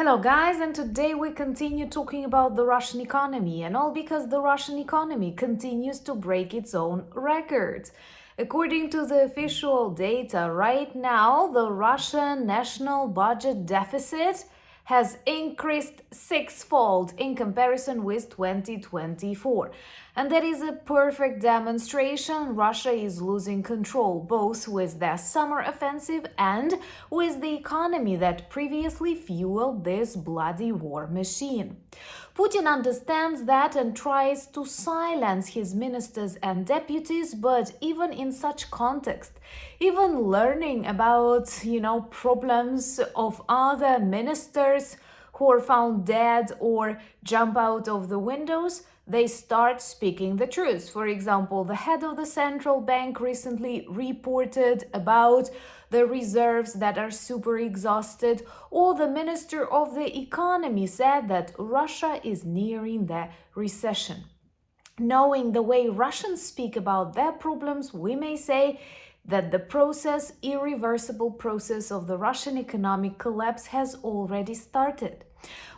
Hello guys, and today we continue talking about the Russian economy, and all because the Russian economy continues to break its own records. According to the official data, right now the Russian national budget deficit has increased sixfold in comparison with 2024. And that is a perfect demonstration Russia is losing control, both with their summer offensive and with the economy that previously fueled this bloody war machine. Putin understands that and tries to silence his ministers and deputies, but even in such context, even learning about, problems of other ministers who are found dead or jump out of the windows, they start speaking the truth. For example, the head of the central bank recently reported about the reserves that are super exhausted, or the minister of the economy said that Russia is nearing the recession. Knowing the way Russians speak about their problems, we may say that the irreversible process of the Russian economic collapse has already started.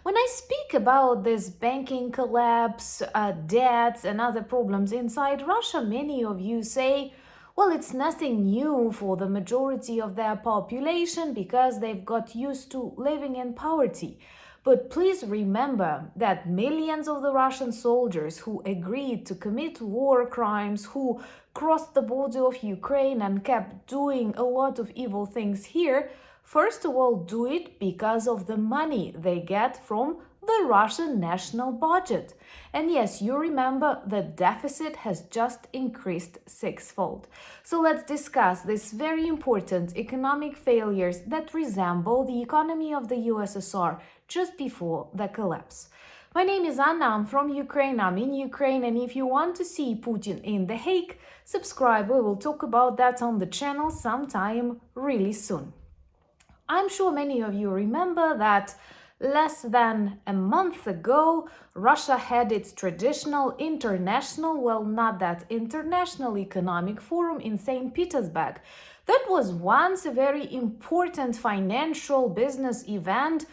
When I speak about this banking collapse, debts, and other problems inside Russia, many of you say, well, it's nothing new for the majority of their population because they've got used to living in poverty. But please remember that millions of the Russian soldiers who agreed to commit war crimes, who crossed the border of Ukraine and kept doing a lot of evil things here, first of all, do it because of the money they get from the Russian national budget. And yes, you remember the deficit has just increased sixfold. So let's discuss these very important economic failures that resemble the economy of the USSR just before the collapse. My name is Anna, I'm from Ukraine, I'm in Ukraine, and if you want to see Putin in The Hague, subscribe, we will talk about that on the channel sometime really soon. I'm sure many of you remember that less than a month ago, Russia had its traditional not that international economic forum in St. Petersburg. That was once a very important financial business event,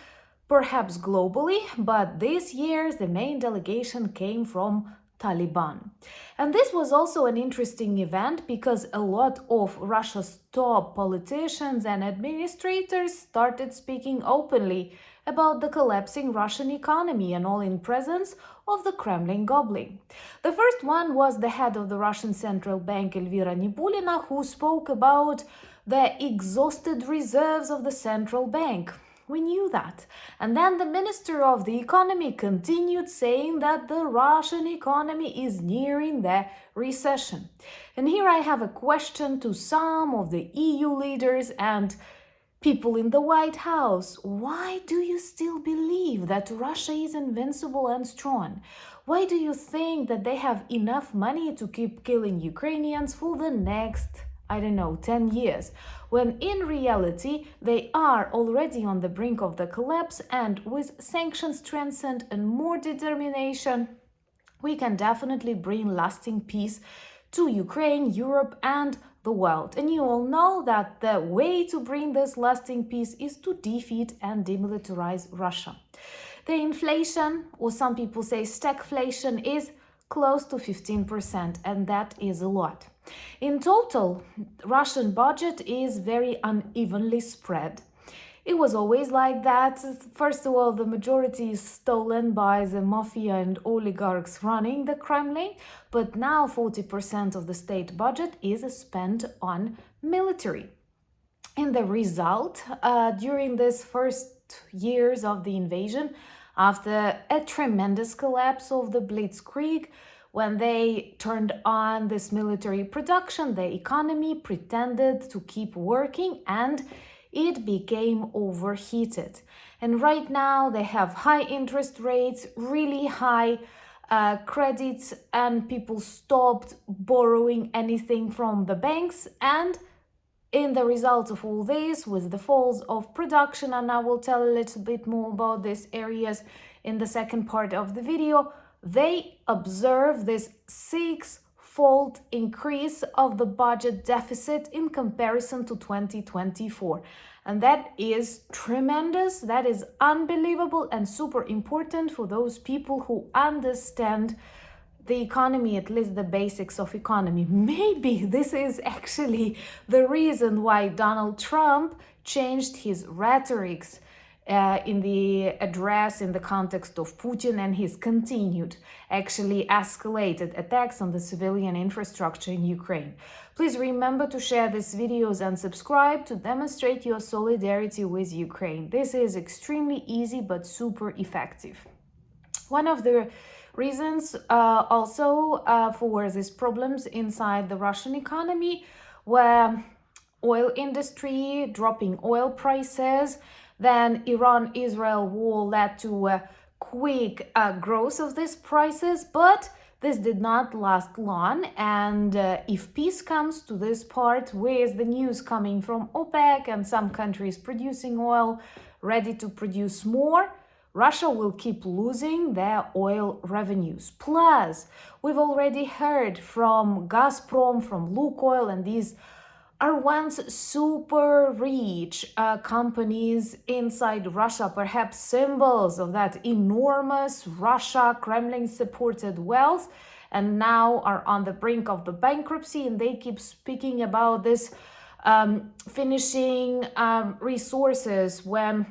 perhaps globally, but this year the main delegation came from Taliban. And this was also an interesting event because a lot of Russia's top politicians and administrators started speaking openly about the collapsing Russian economy, and all in presence of the Kremlin goblin. The first one was the head of the Russian Central Bank, Elvira Nabiullina, who spoke about the exhausted reserves of the central bank. We knew that. And then the Minister of the Economy continued saying that the Russian economy is nearing the recession. And here I have a question to some of the EU leaders and people in the White House. Why do you still believe that Russia is invincible and strong? Why do you think that they have enough money to keep killing Ukrainians for the next 10 years, when in reality they are already on the brink of the collapse, and with sanctions strengthened and more determination, we can definitely bring lasting peace to Ukraine, Europe, and the world. And you all know that the way to bring this lasting peace is to defeat and demilitarize Russia. The inflation, or some people say stagflation, is close to 15%, and that is a lot. In total, Russian budget is very unevenly spread. It was always like that. First of all, the majority is stolen by the mafia and oligarchs running the Kremlin, but now 40% of the state budget is spent on military. And the result, during these first years of the invasion, after a tremendous collapse of the Blitzkrieg, when they turned on this military production, the economy pretended to keep working and it became overheated. And right now they have high interest rates, really high credits, and people stopped borrowing anything from the banks. And in the result of all this, with the falls of production, and I will tell a little bit more about these areas in the second part of the video, they observe this sixfold sixfold increase of the budget deficit in comparison to 2024. And that is tremendous, that is unbelievable and super important for those people who understand the economy, at least the basics of economy. Maybe this is actually the reason why Donald Trump changed his rhetorics in the address in the context of Putin, and his continued, actually escalated attacks on the civilian infrastructure in Ukraine. Please remember to share these videos and subscribe to demonstrate your solidarity with Ukraine. This is extremely easy but super effective. One of the reasons also for these problems inside the Russian economy were oil industry, dropping oil prices. Then Iran-Israel war led to a quick growth of these prices, but this did not last long. And if peace comes to this part, with the news coming from OPEC and some countries producing oil, ready to produce more, Russia will keep losing their oil revenues. Plus, we've already heard from Gazprom, from Lukoil, and these are once super rich companies inside Russia, perhaps symbols of that enormous Russia, Kremlin-supported wealth, and now are on the brink of the bankruptcy, and they keep speaking about this finishing resources when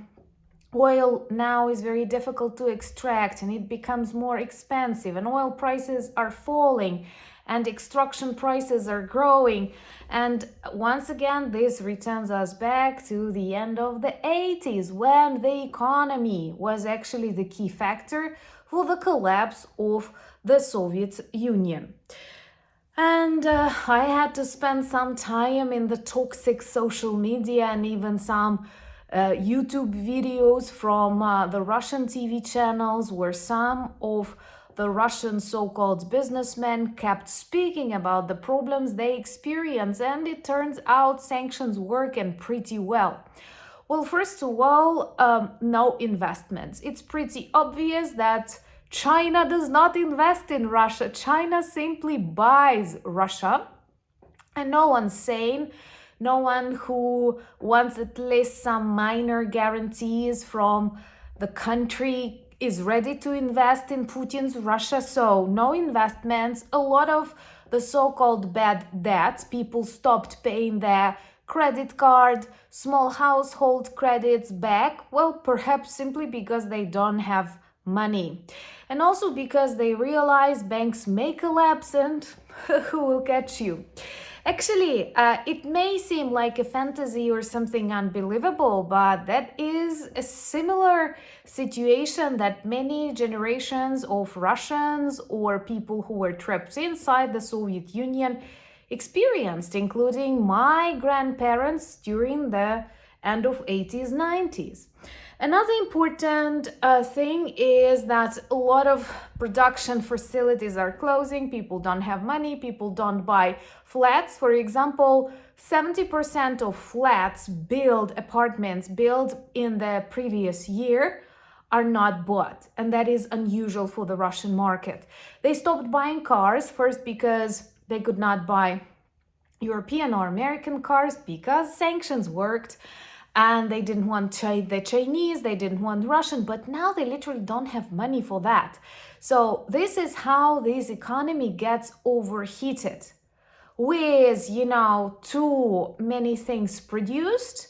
oil now is very difficult to extract and it becomes more expensive, and oil prices are falling and extraction prices are growing. And once again, this returns us back to the end of the 80s, when the economy was actually the key factor for the collapse of the Soviet Union. And I had to spend some time in the toxic social media and even some YouTube videos from the Russian TV channels, where some of the Russian so-called businessmen kept speaking about the problems they experience, and it turns out sanctions working pretty well. Well, first of all, no investments. It's pretty obvious that China does not invest in Russia. China simply buys Russia, and no one's sane. No one who wants at least some minor guarantees from the country is ready to invest in Putin's Russia. So no investments. A lot of the so-called bad debts, people stopped paying their credit card, small household credits back. Well, perhaps simply because they don't have money, and also because they realize banks may collapse, and who will catch you? Actually, it may seem like a fantasy or something unbelievable, but that is a similar situation that many generations of Russians or people who were trapped inside the Soviet Union experienced, including my grandparents during the end of 80s, 90s. Another important thing is that a lot of production facilities are closing. People don't have money. People don't buy flats. For example, 70% of flats apartments built in the previous year are not bought. And that is unusual for the Russian market. They stopped buying cars, first because they could not buy European or American cars because sanctions worked. And they didn't want the Chinese, they didn't want Russian, but now they literally don't have money for that. So this is how this economy gets overheated. With, too many things produced,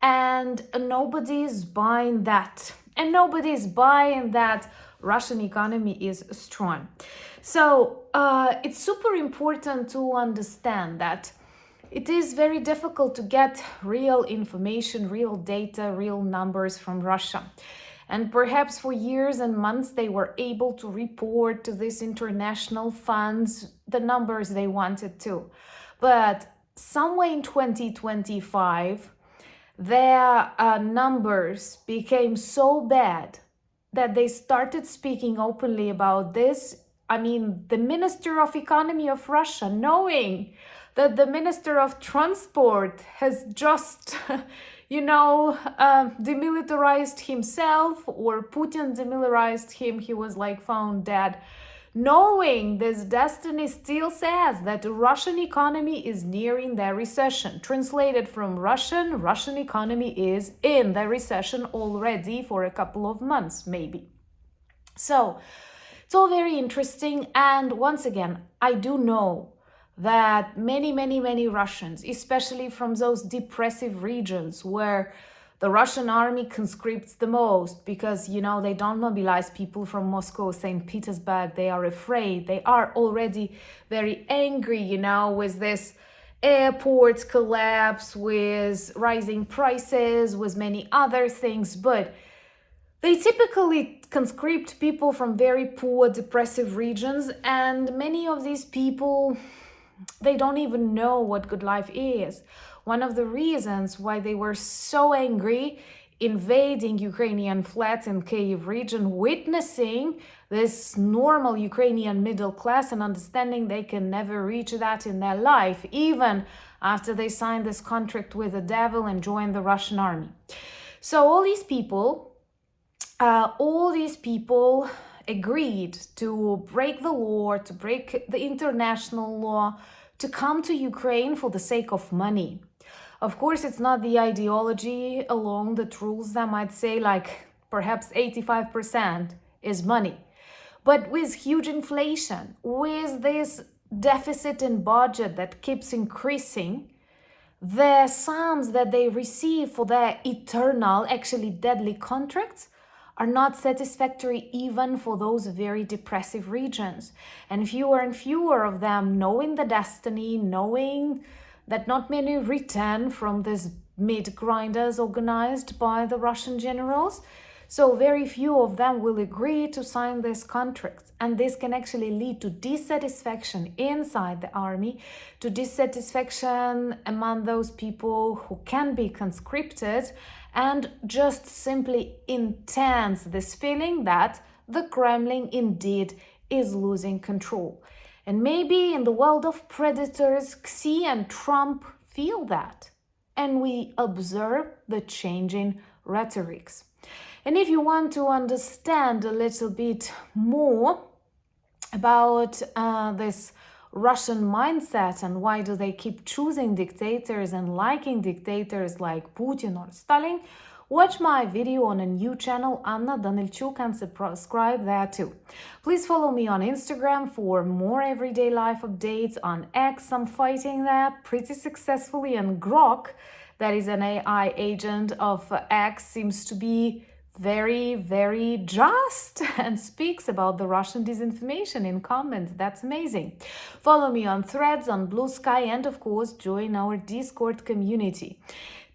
and nobody's buying that. And nobody's buying that Russian economy is strong. So it's super important to understand that it is very difficult to get real information, real data, real numbers from Russia. And perhaps for years and months they were able to report to these international funds the numbers they wanted to. But somewhere in 2025, their numbers became so bad that they started speaking openly about this. I mean, the Minister of Economy of Russia, knowing that the Minister of Transport has just, demilitarized himself, or Putin demilitarized him, he was found dead. knowing this destiny still says that the Russian economy is nearing the recession. Translated from Russian economy is in the recession already for a couple of months, maybe. So it's all very interesting. And once again, I do know that many Russians, especially from those depressive regions where the Russian army conscripts the most, because, they don't mobilize people from Moscow, St. Petersburg. They are afraid. They are already very angry, with this airport collapse, with rising prices, with many other things. But they typically conscript people from very poor, depressive regions. And many of these people, they don't even know what good life is. One of the reasons why they were so angry invading Ukrainian flats in Kyiv region, witnessing this normal Ukrainian middle class and understanding they can never reach that in their life, even after they signed this contract with the devil and joined the Russian army. So all these people agreed to break the law, to break the international law, to come to Ukraine for the sake of money. Of course, it's not the ideology along that rules them. I'd say like perhaps 85% is money. But with huge inflation, with this deficit in budget that keeps increasing, the sums that they receive for their eternal, actually deadly contracts are not satisfactory even for those very depressive regions. And fewer of them, knowing the destiny, knowing that not many return from these meat grinders organized by the Russian generals. So very few of them will agree to sign this contract. And this can actually lead to dissatisfaction inside the army, to dissatisfaction among those people who can be conscripted, and just simply intense this feeling that the Kremlin indeed is losing control. And maybe in the world of predators, Xi and Trump feel that. And we observe the changing rhetorics. And if you want to understand a little bit more about this Russian mindset and why do they keep choosing dictators and liking dictators like Putin or Stalin, watch my video on a new channel, Anna Danilchuk, and subscribe there too. Please follow me on Instagram for more everyday life updates. On X, I'm fighting there pretty successfully, and Grok, that is an AI agent of X, seems to be very just and speaks about the Russian disinformation in comments. That's amazing. Follow me on Threads, on Blue Sky, and of course join our Discord community.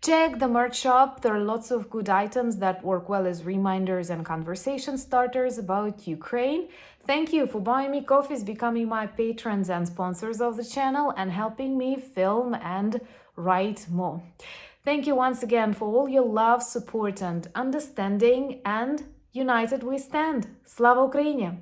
Check the merch shop. There are lots of good items that work well as reminders and conversation starters about Ukraine. Thank you for buying me coffees, becoming my patrons and sponsors of the channel, and helping me film and write more. Thank you once again for all your love, support and understanding, and united we stand. Slava Ukraini!